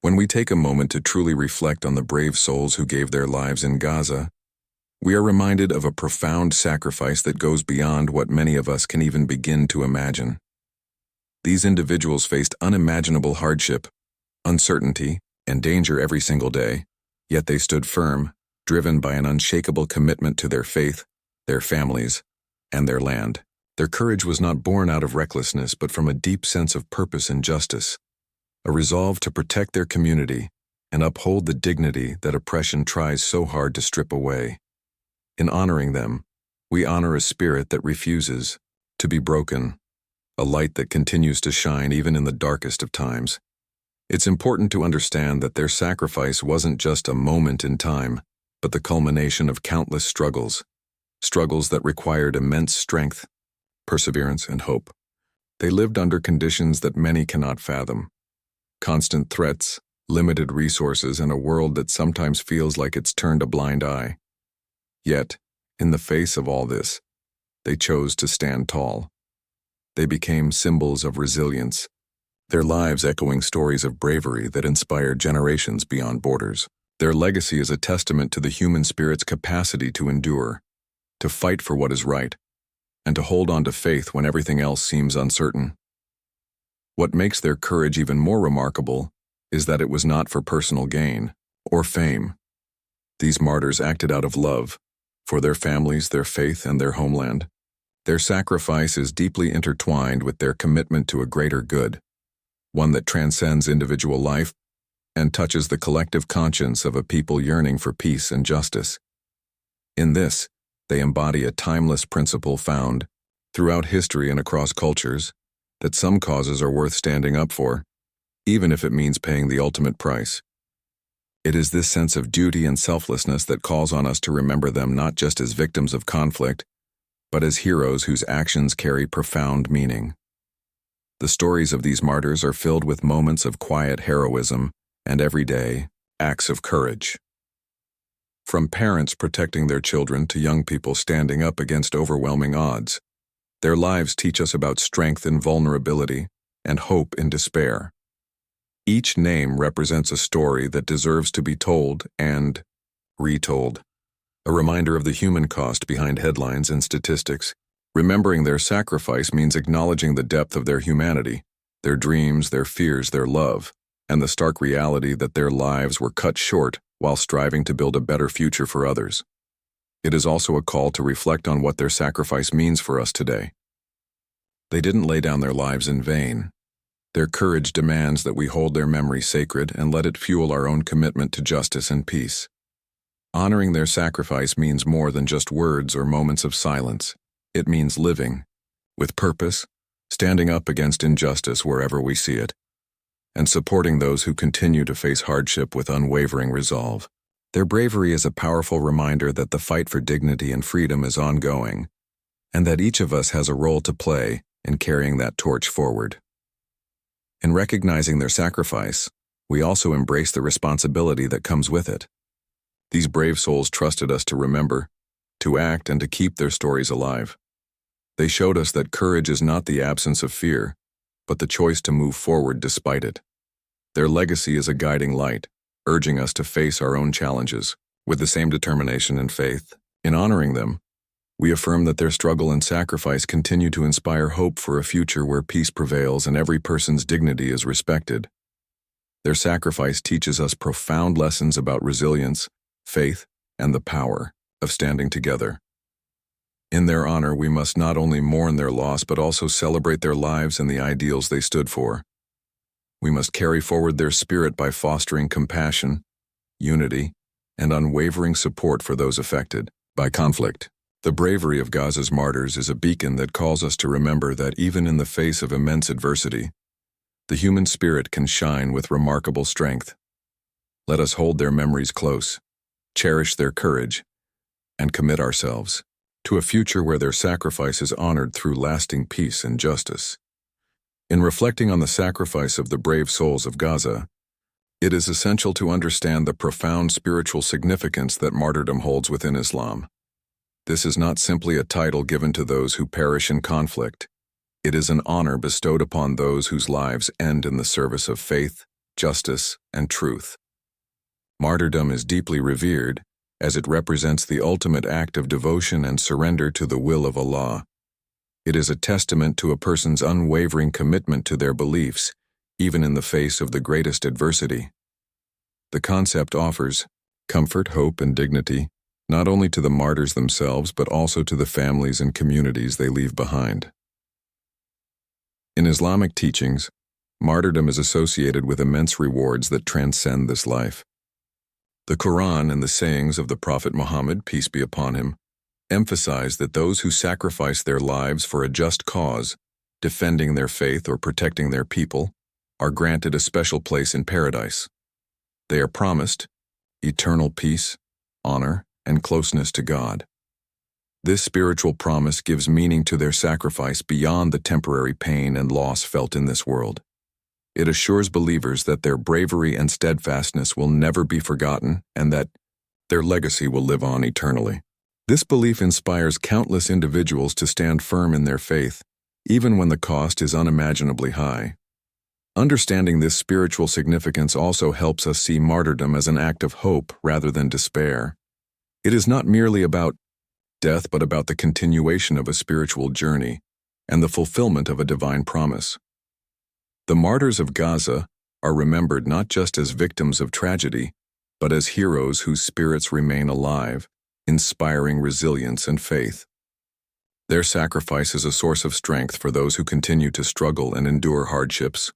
When we take a moment to truly reflect on the brave souls who gave their lives in Gaza, we are reminded of a profound sacrifice that goes beyond what many of us can even begin to imagine. These individuals faced unimaginable hardship, uncertainty, and danger every single day, yet they stood firm, driven by an unshakable commitment to their faith, their families, and their land. Their courage was not born out of recklessness but from a deep sense of purpose and justice, a resolve to protect their community and uphold the dignity that oppression tries so hard to strip away. In honoring them, we honor a spirit that refuses to be broken, a light that continues to shine even in the darkest of times. It's important to understand that their sacrifice wasn't just a moment in time, but the culmination of countless struggles that required immense strength, perseverance, and hope. They lived under conditions that many cannot fathom. Constant threats, limited resources, and a world that sometimes feels like it's turned a blind eye. Yet, in the face of all this, they chose to stand tall. They became symbols of resilience, their lives echoing stories of bravery that inspired generations beyond borders. Their legacy is a testament to the human spirit's capacity to endure, to fight for what is right, and to hold on to faith when everything else seems uncertain. What makes their courage even more remarkable is that it was not for personal gain or fame. These martyrs acted out of love, for their families, their faith, and their homeland. Their sacrifice is deeply intertwined with their commitment to a greater good, one that transcends individual life and touches the collective conscience of a people yearning for peace and justice. In this, they embody a timeless principle found throughout history and across cultures, that some causes are worth standing up for, even if it means paying the ultimate price. It is this sense of duty and selflessness that calls on us to remember them not just as victims of conflict, but as heroes whose actions carry profound meaning. The stories of these martyrs are filled with moments of quiet heroism and everyday acts of courage. From parents protecting their children to young people standing up against overwhelming odds, their lives teach us about strength in vulnerability and hope in despair. Each name represents a story that deserves to be told and retold, a reminder of the human cost behind headlines and statistics. Remembering their sacrifice means acknowledging the depth of their humanity, their dreams, their fears, their love, and the stark reality that their lives were cut short while striving to build a better future for others. It is also a call to reflect on what their sacrifice means for us today. They didn't lay down their lives in vain. Their courage demands that we hold their memory sacred and let it fuel our own commitment to justice and peace. Honoring their sacrifice means more than just words or moments of silence. It means living, with purpose, standing up against injustice wherever we see it, and supporting those who continue to face hardship with unwavering resolve. Their bravery is a powerful reminder that the fight for dignity and freedom is ongoing, and that each of us has a role to play in carrying that torch forward. In recognizing their sacrifice, we also embrace the responsibility that comes with it. These brave souls trusted us to remember, to act, and to keep their stories alive. They showed us that courage is not the absence of fear, but the choice to move forward despite it. Their legacy is a guiding light, urging us to face our own challenges with the same determination and faith. In honoring them, we affirm that their struggle and sacrifice continue to inspire hope for a future where peace prevails and every person's dignity is respected. Their sacrifice teaches us profound lessons about resilience, faith, and the power of standing together. In their honor, we must not only mourn their loss but also celebrate their lives and the ideals they stood for. We must carry forward their spirit by fostering compassion, unity, and unwavering support for those affected by conflict. The bravery of Gaza's martyrs is a beacon that calls us to remember that even in the face of immense adversity, the human spirit can shine with remarkable strength. Let us hold their memories close, cherish their courage, and commit ourselves to a future where their sacrifice is honored through lasting peace and justice. In reflecting on the sacrifice of the brave souls of Gaza, it is essential to understand the profound spiritual significance that martyrdom holds within Islam. This is not simply a title given to those who perish in conflict. It is an honor bestowed upon those whose lives end in the service of faith, justice, and truth. Martyrdom is deeply revered, as it represents the ultimate act of devotion and surrender to the will of Allah. It is a testament to a person's unwavering commitment to their beliefs, even in the face of the greatest adversity. The concept offers comfort, hope, and dignity, not only to the martyrs themselves but also to the families and communities they leave behind. In Islamic teachings, martyrdom is associated with immense rewards that transcend this life. The Quran and the sayings of the Prophet Muhammad, peace be upon him, emphasize that those who sacrifice their lives for a just cause, defending their faith or protecting their people, are granted a special place in paradise. They are promised eternal peace, honor, and closeness to God. This spiritual promise gives meaning to their sacrifice beyond the temporary pain and loss felt in this world. It assures believers that their bravery and steadfastness will never be forgotten and that their legacy will live on eternally. This belief inspires countless individuals to stand firm in their faith, even when the cost is unimaginably high. Understanding this spiritual significance also helps us see martyrdom as an act of hope rather than despair. It is not merely about death but about the continuation of a spiritual journey and the fulfillment of a divine promise. The martyrs of Gaza are remembered not just as victims of tragedy, but as heroes whose spirits remain alive, inspiring resilience and faith. Their sacrifice is a source of strength for those who continue to struggle and endure hardships,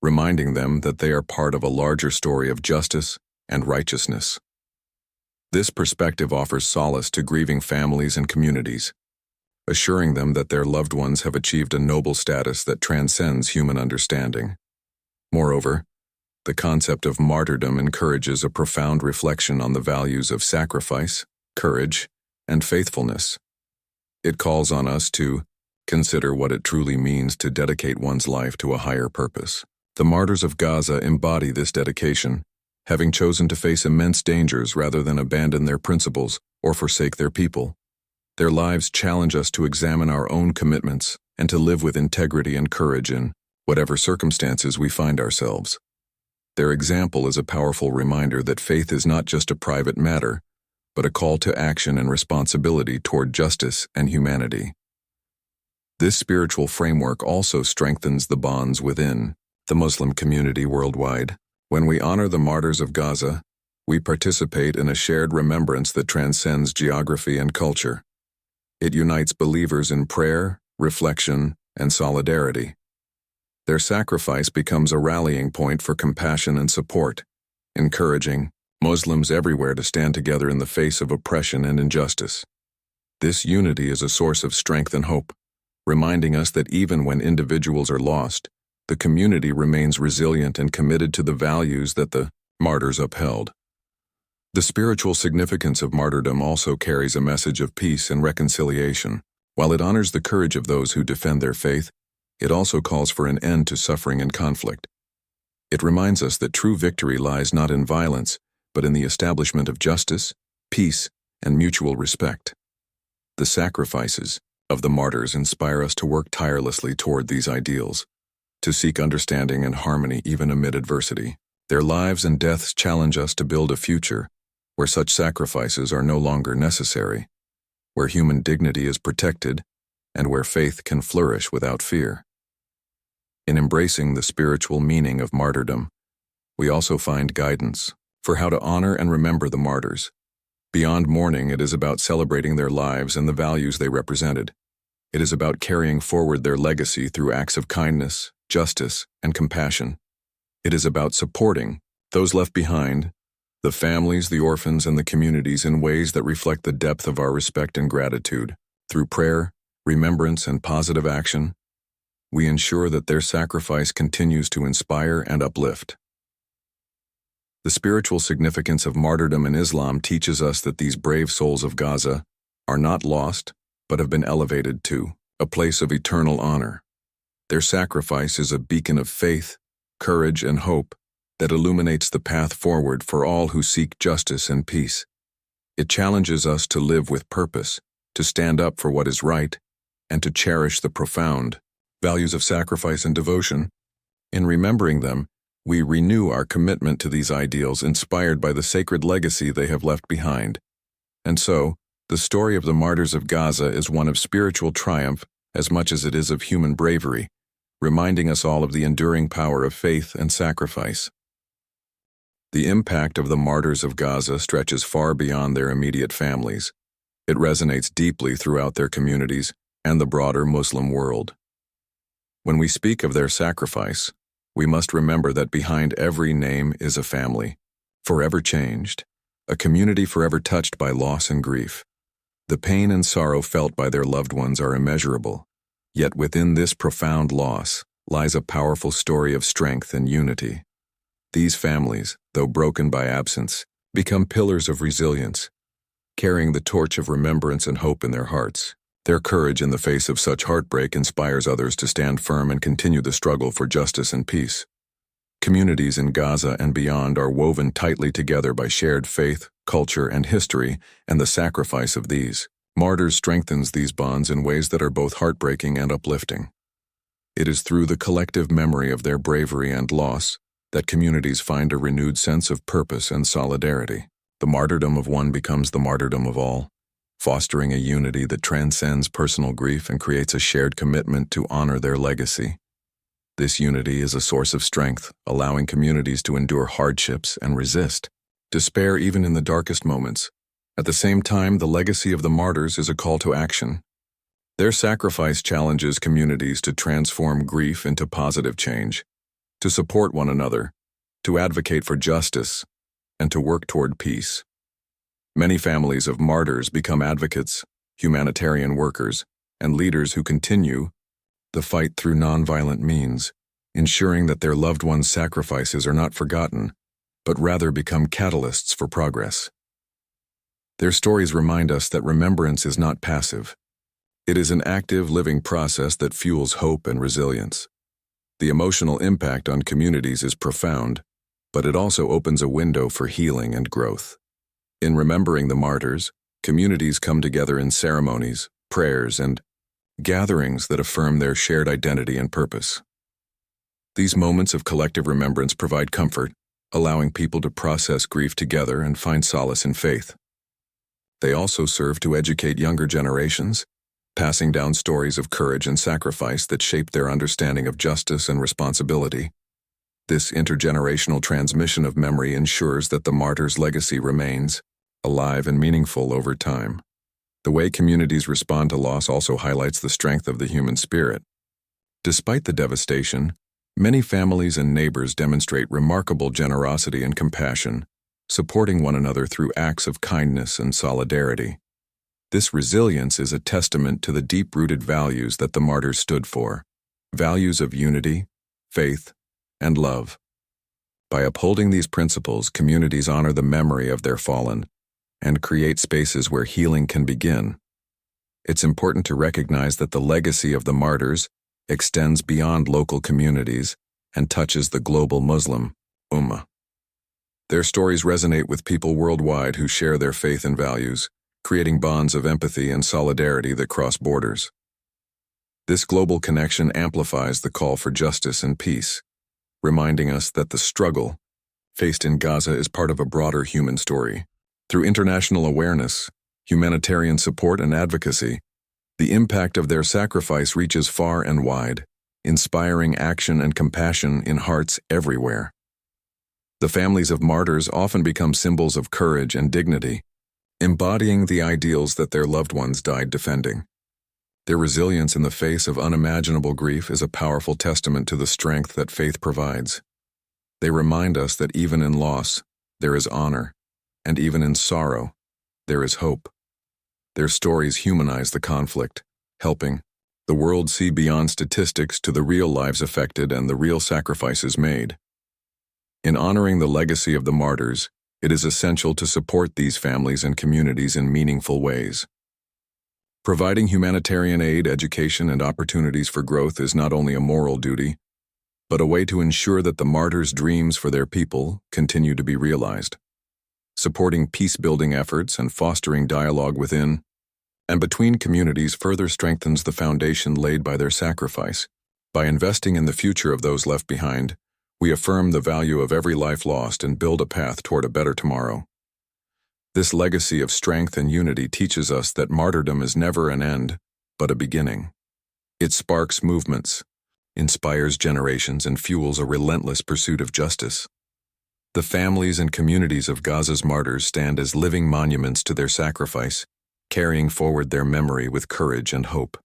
reminding them that they are part of a larger story of justice and righteousness. This perspective offers solace to grieving families and communities, assuring them that their loved ones have achieved a noble status that transcends human understanding. Moreover, the concept of martyrdom encourages a profound reflection on the values of sacrifice, courage, and faithfulness. It calls on us to consider what it truly means to dedicate one's life to a higher purpose. The martyrs of Gaza embody this dedication, having chosen to face immense dangers rather than abandon their principles or forsake their people. Their lives challenge us to examine our own commitments and to live with integrity and courage in whatever circumstances we find ourselves. Their example is a powerful reminder that faith is not just a private matter, but a call to action and responsibility toward justice and humanity. This spiritual framework also strengthens the bonds within the Muslim community worldwide. When we honor the martyrs of Gaza, we participate in a shared remembrance that transcends geography and culture. It unites believers in prayer, reflection, and solidarity. Their sacrifice becomes a rallying point for compassion and support, encouraging Muslims everywhere to stand together in the face of oppression and injustice. This unity is a source of strength and hope, reminding us that even when individuals are lost, the community remains resilient and committed to the values that the martyrs upheld. The spiritual significance of martyrdom also carries a message of peace and reconciliation. While it honors the courage of those who defend their faith, it also calls for an end to suffering and conflict. It reminds us that true victory lies not in violence, but in the establishment of justice, peace, and mutual respect. The sacrifices of the martyrs inspire us to work tirelessly toward these ideals, to seek understanding and harmony even amid adversity. Their lives and deaths challenge us to build a future where such sacrifices are no longer necessary, where human dignity is protected, and where faith can flourish without fear. In embracing the spiritual meaning of martyrdom, we also find guidance for how to honor and remember the martyrs. Beyond mourning, it is about celebrating their lives and the values they represented. It is about carrying forward their legacy through acts of kindness, justice, and compassion. It is about supporting those left behind, the families, the orphans, and the communities in ways that reflect the depth of our respect and gratitude. Through prayer, remembrance, and positive action, we ensure that their sacrifice continues to inspire and uplift. The spiritual significance of martyrdom in Islam teaches us that these brave souls of Gaza are not lost, but have been elevated to a place of eternal honor. Their sacrifice is a beacon of faith, courage, and hope that illuminates the path forward for all who seek justice and peace. It challenges us to live with purpose, to stand up for what is right, and to cherish the profound values of sacrifice and devotion. In remembering them, we renew our commitment to these ideals inspired by the sacred legacy they have left behind. And so, the story of the martyrs of Gaza is one of spiritual triumph as much as it is of human bravery, reminding us all of the enduring power of faith and sacrifice. The impact of the martyrs of Gaza stretches far beyond their immediate families. It resonates deeply throughout their communities and the broader Muslim world. When we speak of their sacrifice, we must remember that behind every name is a family, forever changed, a community forever touched by loss and grief. The pain and sorrow felt by their loved ones are immeasurable, yet within this profound loss lies a powerful story of strength and unity. These families, though broken by absence, become pillars of resilience, carrying the torch of remembrance and hope in their hearts. Their courage in the face of such heartbreak inspires others to stand firm and continue the struggle for justice and peace. Communities in Gaza and beyond are woven tightly together by shared faith, culture, and history, and the sacrifice of these martyrs strengthens these bonds in ways that are both heartbreaking and uplifting. It is through the collective memory of their bravery and loss that communities find a renewed sense of purpose and solidarity. The martyrdom of one becomes the martyrdom of all, fostering a unity that transcends personal grief and creates a shared commitment to honor their legacy. This unity is a source of strength, allowing communities to endure hardships and resist despair even in the darkest moments. At the same time, the legacy of the martyrs is a call to action. Their sacrifice challenges communities to transform grief into positive change, to support one another, to advocate for justice, and to work toward peace. Many families of martyrs become advocates, humanitarian workers, and leaders who continue the fight through nonviolent means, ensuring that their loved ones' sacrifices are not forgotten, but rather become catalysts for progress. Their stories remind us that remembrance is not passive. It is an active, living process that fuels hope and resilience. The emotional impact on communities is profound, but it also opens a window for healing and growth. In remembering the martyrs, communities come together in ceremonies, prayers, and gatherings that affirm their shared identity and purpose. These moments of collective remembrance provide comfort, allowing people to process grief together and find solace in faith. They also serve to educate younger generations, passing down stories of courage and sacrifice that shape their understanding of justice and responsibility. This intergenerational transmission of memory ensures that the martyr's legacy remains alive and meaningful over time. The way communities respond to loss also highlights the strength of the human spirit. Despite the devastation, many families and neighbors demonstrate remarkable generosity and compassion, supporting one another through acts of kindness and solidarity. This resilience is a testament to the deep-rooted values that the martyrs stood for, values of unity, faith, and love. By upholding these principles, communities honor the memory of their fallen and create spaces where healing can begin. It's important to recognize that the legacy of the martyrs extends beyond local communities and touches the global Muslim ummah. Their stories resonate with people worldwide who share their faith and values, creating bonds of empathy and solidarity that cross borders. This global connection amplifies the call for justice and peace, reminding us that the struggle faced in Gaza is part of a broader human story. Through international awareness, humanitarian support, and advocacy, the impact of their sacrifice reaches far and wide, inspiring action and compassion in hearts everywhere. The families of martyrs often become symbols of courage and dignity, embodying the ideals that their loved ones died defending. Their resilience in the face of unimaginable grief is a powerful testament to the strength that faith provides. They remind us that even in loss, there is honor, and even in sorrow, there is hope. Their stories humanize the conflict, helping the world see beyond statistics to the real lives affected and the real sacrifices made. In honoring the legacy of the martyrs, it is essential to support these families and communities in meaningful ways. Providing humanitarian aid, education, and opportunities for growth is not only a moral duty, but a way to ensure that the martyrs' dreams for their people continue to be realized. Supporting peace-building efforts and fostering dialogue within and between communities further strengthens the foundation laid by their sacrifice. By investing in the future of those left behind, We affirm the value of every life lost and build a path toward a better tomorrow. This legacy of strength and unity teaches us that martyrdom is never an end, but a beginning. It sparks movements, inspires generations, and fuels a relentless pursuit of justice. The families and communities of Gaza's martyrs stand as living monuments to their sacrifice, carrying forward their memory with courage and hope.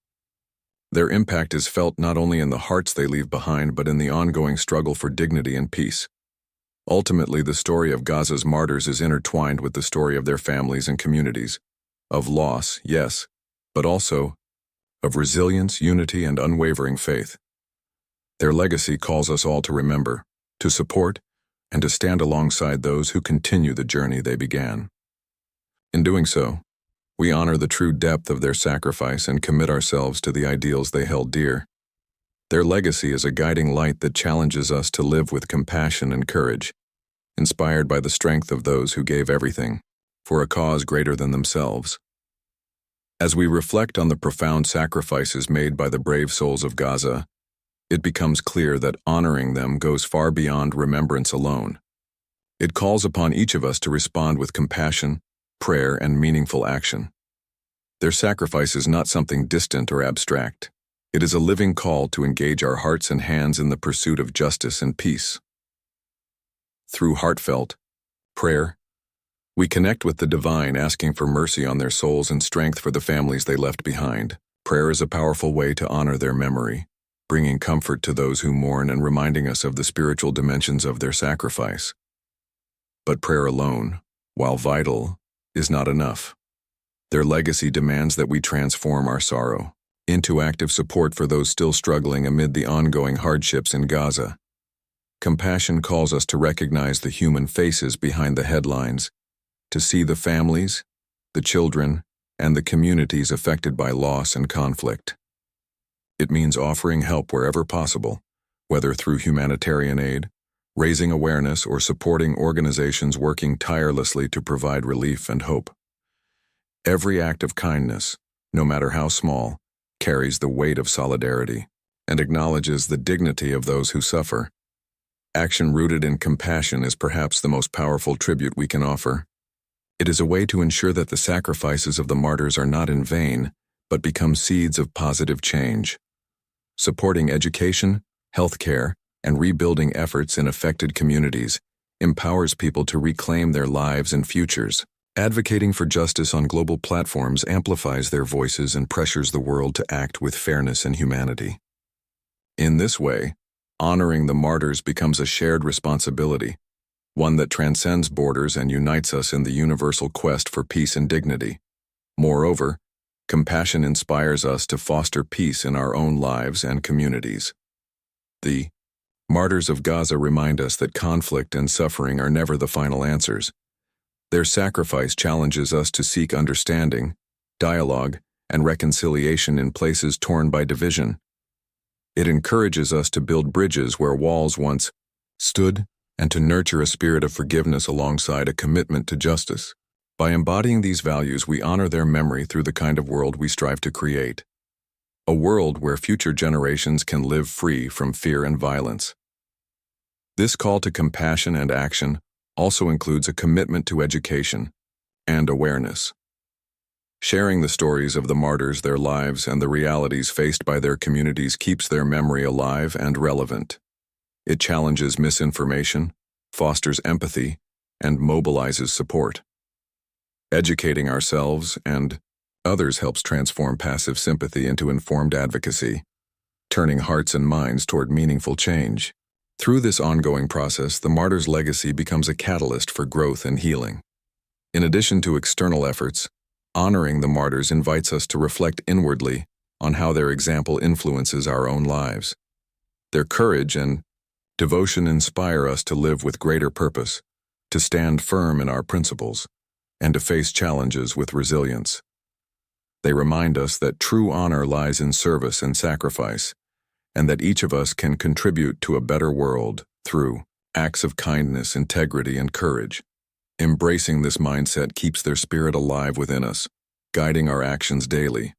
Their impact is felt not only in the hearts they leave behind, but in the ongoing struggle for dignity and peace. Ultimately, the story of Gaza's martyrs is intertwined with the story of their families and communities, of loss, yes, but also of resilience, unity, and unwavering faith. Their legacy calls us all to remember, to support, and to stand alongside those who continue the journey they began. In doing so, we honor the true depth of their sacrifice and commit ourselves to the ideals they held dear. Their legacy is a guiding light that challenges us to live with compassion and courage, inspired by the strength of those who gave everything for a cause greater than themselves. As we reflect on the profound sacrifices made by the brave souls of Gaza, it becomes clear that honoring them goes far beyond remembrance alone. It calls upon each of us to respond with compassion, prayer, and meaningful action. Their sacrifice is not something distant or abstract. It is a living call to engage our hearts and hands in the pursuit of justice and peace. Through heartfelt prayer, we connect with the divine, asking for mercy on their souls and strength for the families they left behind. Prayer is a powerful way to honor their memory, bringing comfort to those who mourn and reminding us of the spiritual dimensions of their sacrifice. But prayer alone, while vital, is not enough. Their legacy demands that we transform our sorrow into active support for those still struggling amid the ongoing hardships in Gaza. Compassion calls us to recognize the human faces behind the headlines, to see the families, the children, and the communities affected by loss and conflict. It means offering help wherever possible, whether through humanitarian aid, raising awareness, or supporting organizations working tirelessly to provide relief and hope. Every act of kindness, no matter how small, carries the weight of solidarity and acknowledges the dignity of those who suffer. Action rooted in compassion is perhaps the most powerful tribute we can offer. It is a way to ensure that the sacrifices of the martyrs are not in vain, but become seeds of positive change. Supporting education, healthcare, and rebuilding efforts in affected communities empowers people to reclaim their lives and futures. Advocating for justice on global platforms amplifies their voices and pressures the world to act with fairness and humanity. In this way, honoring the martyrs becomes a shared responsibility, one that transcends borders and unites us in the universal quest for peace and dignity. Moreover, compassion inspires us to foster peace in our own lives and communities. The martyrs of Gaza remind us that conflict and suffering are never the final answers. Their sacrifice challenges us to seek understanding, dialogue, and reconciliation in places torn by division. It encourages us to build bridges where walls once stood, and to nurture a spirit of forgiveness alongside a commitment to justice. By embodying these values, we honor their memory through the kind of world we strive to create. A world where future generations can live free from fear and violence. This call to compassion and action also includes a commitment to education and awareness. Sharing the stories of the martyrs, their lives, and the realities faced by their communities keeps their memory alive and relevant. It challenges misinformation, fosters empathy, and mobilizes support. Educating ourselves and others helps transform passive sympathy into informed advocacy, turning hearts and minds toward meaningful change. Through this ongoing process, the martyrs' legacy becomes a catalyst for growth and healing. In addition to external efforts, honoring the martyrs invites us to reflect inwardly on how their example influences our own lives. Their courage and devotion inspire us to live with greater purpose, to stand firm in our principles, and to face challenges with resilience. They remind us that true honor lies in service and sacrifice, and that each of us can contribute to a better world through acts of kindness, integrity, and courage. Embracing this mindset keeps their spirit alive within us, guiding our actions daily.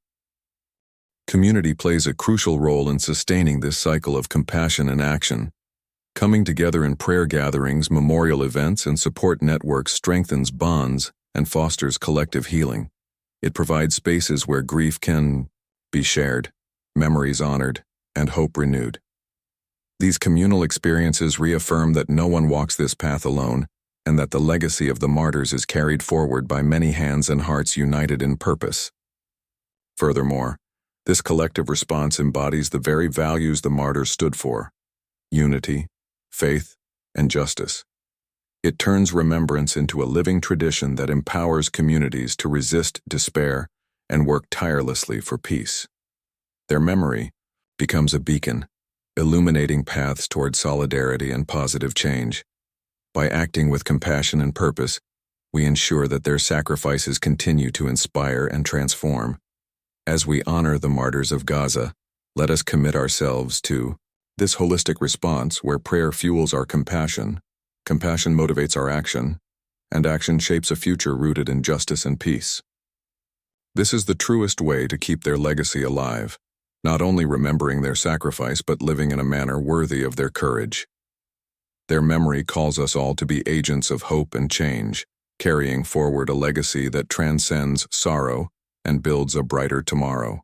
Community plays a crucial role in sustaining this cycle of compassion and action. Coming together in prayer gatherings, memorial events, and support networks strengthens bonds and fosters collective healing. It provides spaces where grief can be shared, memories honored, and hope renewed. These communal experiences reaffirm that no one walks this path alone, and that the legacy of the martyrs is carried forward by many hands and hearts united in purpose. Furthermore, this collective response embodies the very values the martyrs stood for: unity, faith, and justice. It turns remembrance into a living tradition that empowers communities to resist despair and work tirelessly for peace. Their memory becomes a beacon, illuminating paths toward solidarity and positive change. By acting with compassion and purpose, we ensure that their sacrifices continue to inspire and transform. As we honor the martyrs of Gaza, let us commit ourselves to this holistic response where prayer fuels our compassion, compassion motivates our action, and action shapes a future rooted in justice and peace. This is the truest way to keep their legacy alive, not only remembering their sacrifice but living in a manner worthy of their courage. Their memory calls us all to be agents of hope and change, carrying forward a legacy that transcends sorrow and builds a brighter tomorrow.